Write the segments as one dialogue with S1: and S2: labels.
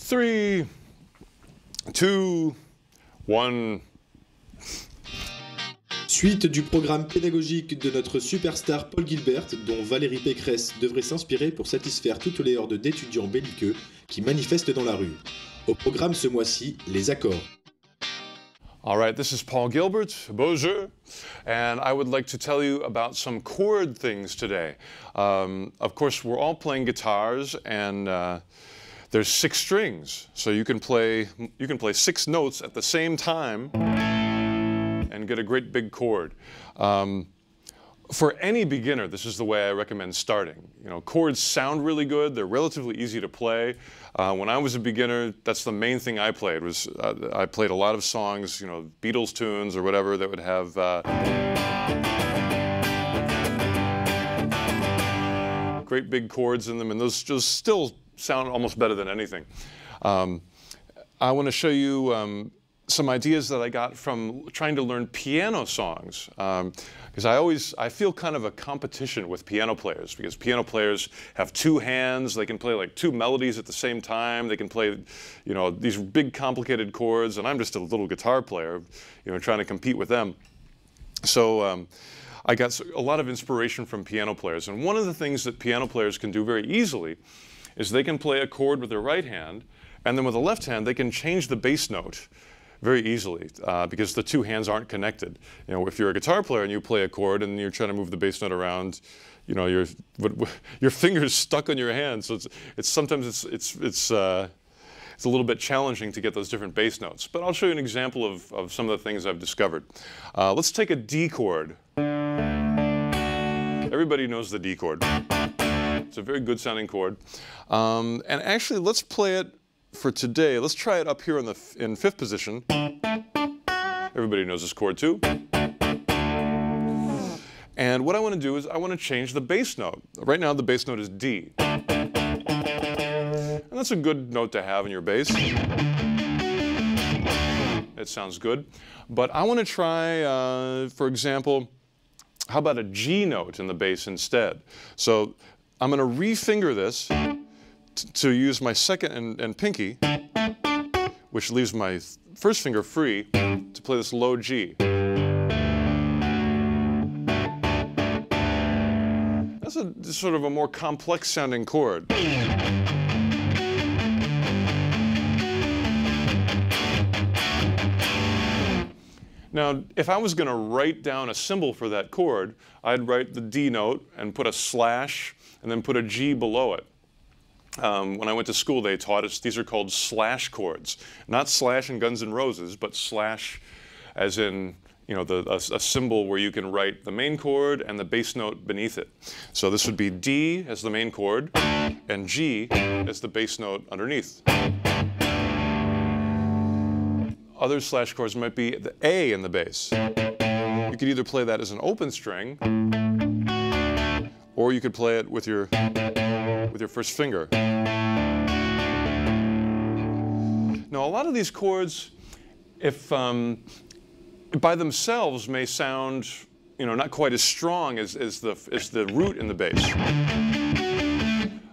S1: 3, 2, 1.
S2: Suite du programme pédagogique de notre superstar Paul Gilbert, dont Valérie Pécresse devrait s'inspirer pour satisfaire toutes les hordes d'étudiants belliqueux qui manifestent dans la rue. Au programme ce mois-ci, les accords.
S1: All right, this is Paul Gilbert, bonjour, and I would like to tell you about some chord things today. Of course, we're all playing guitars, and there's 6 strings, so you can play 6 notes at the same time and get a great big chord. For any beginner, this is the way I recommend starting. You know, chords sound really good. They're relatively easy to play. When I was a beginner, that's the main thing I played. I played a lot of songs, you know, Beatles tunes or whatever that would have great big chords in them, and those just still sound almost better than anything. I want to show you some ideas that I got from trying to learn piano songs. Because I feel kind of a competition with piano players, because piano players have 2 hands, they can play like 2 melodies at the same time, they can play, you know, these big complicated chords, and I'm just a little guitar player, you know, trying to compete with them. So I got a lot of inspiration from piano players, and one of the things that piano players can do very easily is they can play a chord with their right hand, and then with the left hand they can change the bass note very easily, because the 2 hands aren't connected. You know, if you're a guitar player and you play a chord and you're trying to move the bass note around, you know, your fingers stuck on your hand. So sometimes it's a little bit challenging to get those different bass notes. But I'll show you an example of some of the things I've discovered. Let's take a D chord. Everybody knows the D chord. It's a very good sounding chord. And actually, let's play it for today. Let's try it up here in 5th position. Everybody knows this chord too. And what I want to do is I want to change the bass note. Right now the bass note is D. And that's a good note to have in your bass. It sounds good. But I want to try, for example, how about a G note in the bass instead? So I'm going to refinger this to use my second and pinky, which leaves my first finger free, to play this low G. That's sort of a more complex sounding chord. Now, if I was going to write down a symbol for that chord, I'd write the D note and put a slash and then put a G below it. When I went to school, they taught us these are called slash chords. Not Slash in Guns N' Roses, but slash as in, you know, a symbol where you can write the main chord and the bass note beneath it. So this would be D as the main chord and G as the bass note underneath. Other slash chords might be the A in the bass. You could either play that as an open string, or you could play it with your first finger. Now, a lot of these chords, if by themselves may sound, you know, not quite as strong as the root in the bass.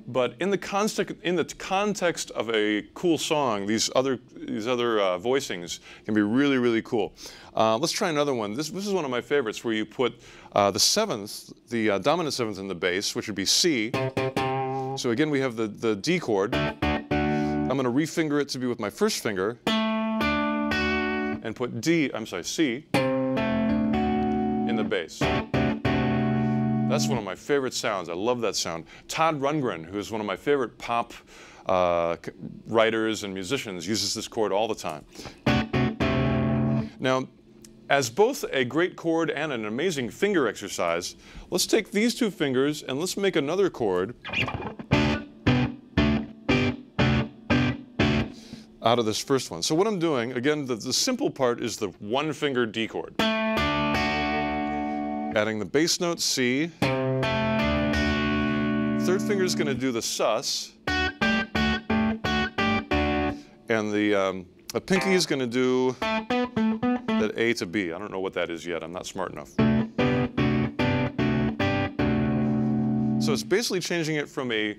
S1: But in the context of a cool song, these other voicings can be really, really cool. Let's try another one. This is one of my favorites, where you put the 7th, the dominant 7th in the bass, which would be C. So again, we have the D chord. I'm going to refinger it to be with my first finger and put C in the bass. That's one of my favorite sounds. I love that sound. Todd Rundgren, who is one of my favorite pop writers and musicians, uses this chord all the time. Now, as both a great chord and an amazing finger exercise, let's take these 2 fingers and let's make another chord out of this first one. So what I'm doing, again, the simple part is the 1-finger D chord. Adding the bass note C. 3rd finger is going to do the sus. And the pinky is going to do that A to B. I don't know what that is yet. I'm not smart enough. So it's basically changing it from a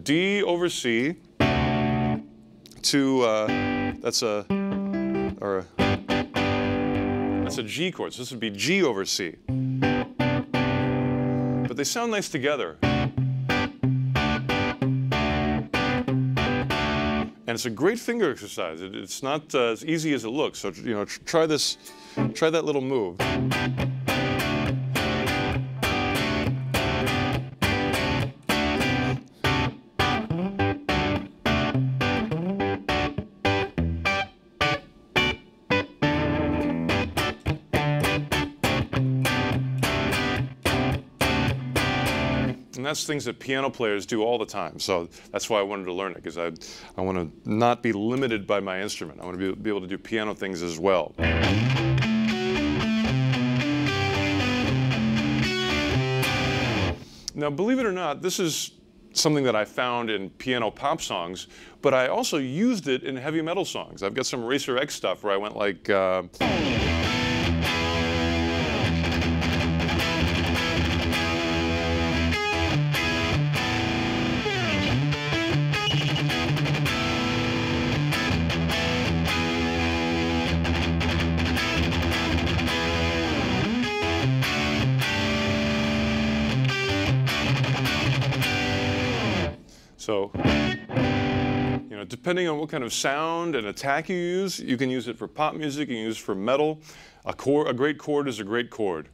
S1: D over C two, that's a G chord. So this would be G over C. But they sound nice together. And it's a great finger exercise. It's not as easy as it looks. So, you know, try this, try that little move. And that's things that piano players do all the time. So that's why I wanted to learn it, because I want to not be limited by my instrument. I want to be able to do piano things as well. Now, believe it or not, this is something that I found in piano pop songs, but I also used it in heavy metal songs. I've got some Racer X stuff where I went like... So, you know, depending on what kind of sound and attack you can use it for pop music, you can use it for metal. A great chord is a great chord.